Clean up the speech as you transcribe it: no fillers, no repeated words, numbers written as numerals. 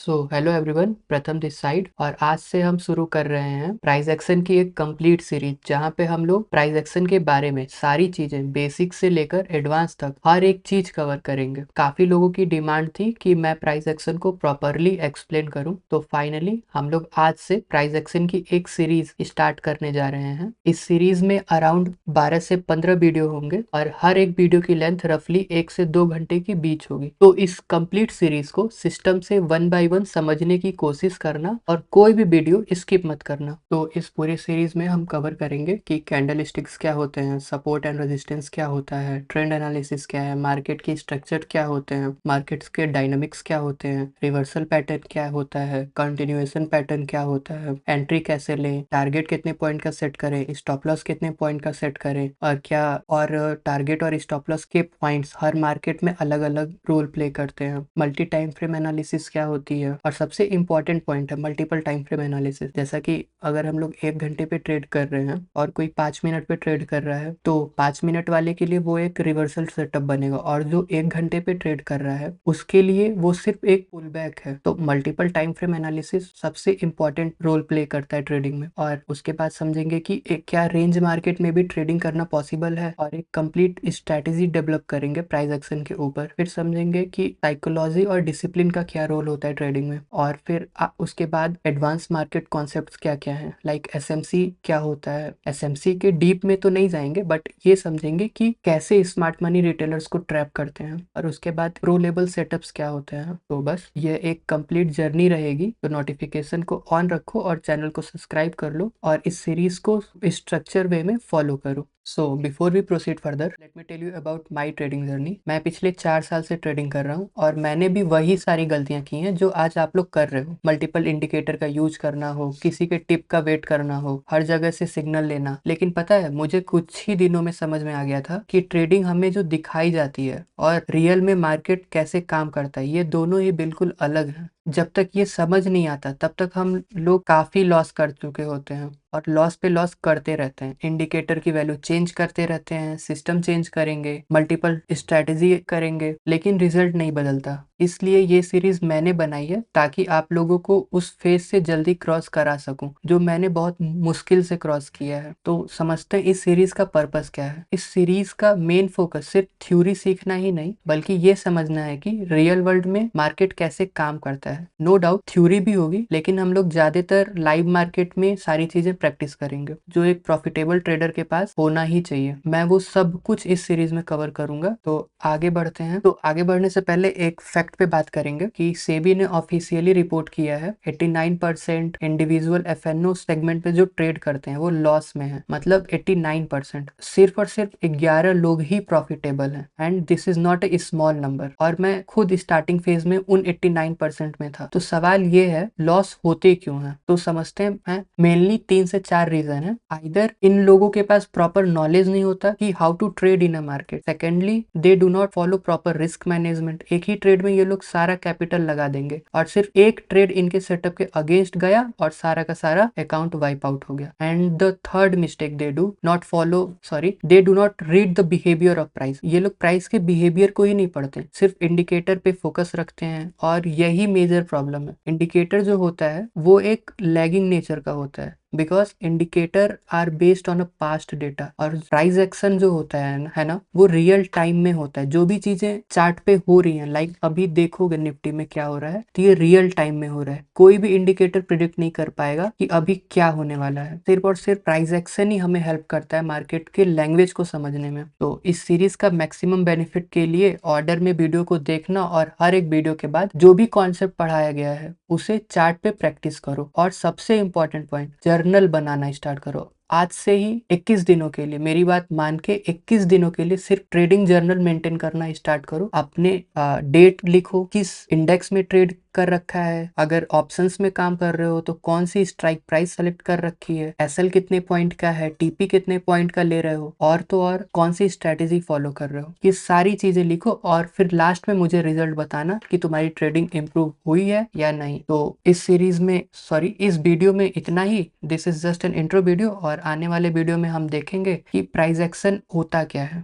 Hello everyone, प्रथम this side. और आज से हम शुरू कर रहे हैं प्राइस एक्शन की एक कंप्लीट सीरीज, जहां पे हम लोग प्राइस एक्शन के बारे में सारी चीजें बेसिक से लेकर एडवांस तक हर एक चीज कवर करेंगे। काफी लोगों की डिमांड थी कि मैं प्राइस एक्शन को प्रॉपरली एक्सप्लेन करूं, तो फाइनली हम लोग आज से प्राइस एक्शन की एक सीरीज स्टार्ट करने जा रहे हैं। इस सीरीज में अराउंड 12 से 15 वीडियो होंगे और हर एक वीडियो की लेंथ रफली 1 से 2 घंटे की बीच होगी। तो इस कंप्लीट सीरीज को सिस्टम से वन बाय वन समझने की कोशिश करना और कोई भी वीडियो स्किप मत करना। तो इस पूरे सीरीज में हम कवर करेंगे कि कैंडल स्टिक्स क्या होते हैं, सपोर्ट एंड रेजिस्टेंस क्या होता है, ट्रेंड एनालिसिस क्या है, मार्केट की स्ट्रक्चर क्या होते हैं, मार्केट्स के डायनामिक्स क्या होते हैं, रिवर्सल पैटर्न क्या होता है, कंटिन्यूएशन पैटर्न क्या होता है, एंट्री कैसे लें, टारगेट कितने पॉइंट का सेट करें, स्टॉप लॉस कितने पॉइंट का सेट करें, और टारगेट और स्टॉप लॉस के पॉइंट्स हर मार्केट में अलग अलग रोल प्ले करते हैं। मल्टी टाइम फ्रेम एनालिसिस क्या होती है, और सबसे इंपॉर्टेंट पॉइंट है मल्टीपल टाइम फ्रेम एनालिसिस। जैसा कि अगर हम लोग 1 घंटे पे ट्रेड कर रहे हैं और कोई 5 मिनट पे ट्रेड कर रहा है, तो 5 मिनट वाले के लिए वो एक रिवर्सल सेटअप बनेगा, और जो 1 घंटे पे ट्रेड कर रहा है उसके लिए वो सिर्फ एक पुल बैक है। तो मल्टीपल टाइम फ्रेम एनालिसिस सबसे इंपॉर्टेंट रोल प्ले करता है ट्रेडिंग में। और उसके बाद समझेंगे कि क्या रेंज मार्केट में भी ट्रेडिंग करना पॉसिबल है, और एक कंप्लीट स्ट्रेटेजी डेवलप करेंगे प्राइस एक्शन के ऊपर। फिर समझेंगे कि साइकोलॉजी और डिसिप्लिन का क्या रोल होता है ट्रेडिंग में। और फिर उसके बाद एडवांस मार्केट कॉन्सेप्ट्स क्या क्या हैं, लाइक एसएमसी क्या होता है। एसएमसी के डीप में तो नहीं जाएंगे, बट ये समझेंगे कि कैसे स्मार्ट मनी रिटेलर्स को ट्रैप करते हैं। और उसके बाद प्रो लेवल सेटअप्स क्या होते हैं। तो बस ये एक कंप्लीट जर्नी रहेगी। तो नोटिफिकेशन को ऑन रखो और चैनल को सब्सक्राइब कर लो और इस सीरीज को स्ट्रक्चर वे में फॉलो करो। So before we proceed further, let me tell you about my trading journey. मैं पिछले 4 साल से ट्रेडिंग कर रहा हूँ और मैंने भी वही सारी गलतियां की हैं जो आज आप लोग कर रहे हो। मल्टीपल इंडिकेटर का यूज करना हो, किसी के टिप का वेट करना हो, हर जगह से सिग्नल लेना। लेकिन पता है, मुझे कुछ ही दिनों में समझ में आ गया था कि ट्रेडिंग हमें जो दिखाई जाती है और रियल में मार्केट कैसे काम करता है, ये दोनों ही बिल्कुल अलग है। जब तक ये समझ नहीं आता तब तक हम लोग काफी लॉस कर चुके होते हैं और लॉस पे लॉस करते रहते हैं। इंडिकेटर की वैल्यू चेंज करते रहते हैं, सिस्टम चेंज करेंगे, मल्टीपल स्ट्रेटेजी करेंगे, लेकिन रिजल्ट नहीं बदलता। इसलिए ये सीरीज मैंने बनाई है ताकि आप लोगों को उस फेज से जल्दी क्रॉस करा सकूं जो मैंने बहुत मुश्किल से क्रॉस किया है। तो समझते हैं इस सीरीज का पर्पस क्या है। इस सीरीज का मेन फोकस सिर्फ थ्योरी सीखना ही नहीं, बल्कि ये समझना है कि रियल वर्ल्ड में मार्केट कैसे काम करता है। नो डाउट थ्योरी भी होगी, लेकिन हम लोग ज्यादातर लाइव मार्केट में सारी चीजें प्रैक्टिस करेंगे जो एक प्रॉफिटेबल ट्रेडर के पास होना ही चाहिए। मैं वो सब कुछ इस सीरीज में कवर करूंगा। तो आगे बढ़ते हैं। तो आगे बढ़ने से पहले एक फैक्ट पे बात करेंगे कि सेबी ने ऑफिशियली रिपोर्ट किया है 89% इंडिविजुअल एफएनओ सेगमेंट पे जो ट्रेड करते हैं वो लॉस में है। मतलब 89%, सिर्फ और सिर्फ 11 लोग ही प्रॉफिटेबल हैं। And this is not a small number. और मैं खुद स्टार्टिंग फेज में उन 89% में था। तो सवाल ये है, लॉस होते क्यों है। तो समझते हैं। मेनली 3 से 4 रीजन है। आइदर इन लोगों के पास प्रॉपर नॉलेज नहीं होता कि how to trade in a market. Secondly, they do not follow proper risk management. एक ही ट्रेड में ये लोग सारा कैपिटल लगा देंगे और सिर्फ एक ट्रेड इनके सेटअप के अगेंस्ट गया और सारा का सारा अकाउंट वाइप आउट हो गया। And the third mistake, they do not read the behaviour of price. ये लोग प्राइस के बिहेवियर को ही नहीं पढ़ते, सिर्फ इंडिकेटर पे फोकस रखते हैं। और यही मेजर प्रॉब्लम है। इंडिकेटर जो होता है वो एक लैगिंग नेचर का होता है, because indicator are based on a past data. और प्राइस एक्शन जो होता है ना, वो रियल टाइम में होता है। जो भी चीजें चार्ट पे हो रही हैं, लाइक अभी देखोगे निफ्टी में क्या हो रहा है, तो ये रियल टाइम में हो रहा है। कोई भी इंडिकेटर प्रिडिक्ट नहीं कर पाएगा कि अभी क्या होने वाला है। सिर्फ और सिर्फ प्राइस एक्शन ही हमें हेल्प करता है मार्केट के लैंग्वेज को समझने में। तो इस सीरीज का मैक्सिमम बेनिफिट के लिए ऑर्डर में वीडियो को देखना और हर एक वीडियो के बाद जो भी कॉन्सेप्ट पढ़ाया गया है उसे चार्ट पे प्रैक्टिस करो। और सबसे इंपॉर्टेंट पॉइंट, जर्नल बनाना स्टार्ट करो। आज से ही 21 दिनों के लिए, मेरी बात मान के 21 दिनों के लिए सिर्फ ट्रेडिंग जर्नल मेंटेन करना स्टार्ट करो। अपने डेट लिखो, किस इंडेक्स में ट्रेड कर रखा है, अगर ऑप्शंस में काम कर रहे हो तो कौन सी स्ट्राइक प्राइस सेलेक्ट कर रखी है, एसएल कितने पॉइंट का है, टीपी कितने पॉइंट का ले रहे हो, और तो और कौन सी स्ट्रेटेजी फॉलो कर रहे हो। ये सारी चीजें लिखो और फिर लास्ट में मुझे रिजल्ट बताना कि तुम्हारी ट्रेडिंग इंप्रूव हुई है या नहीं। तो इस वीडियो में इतना ही। This is just an intro video, और आने वाले वीडियो में हम देखेंगे कि प्राइस एक्शन होता क्या है।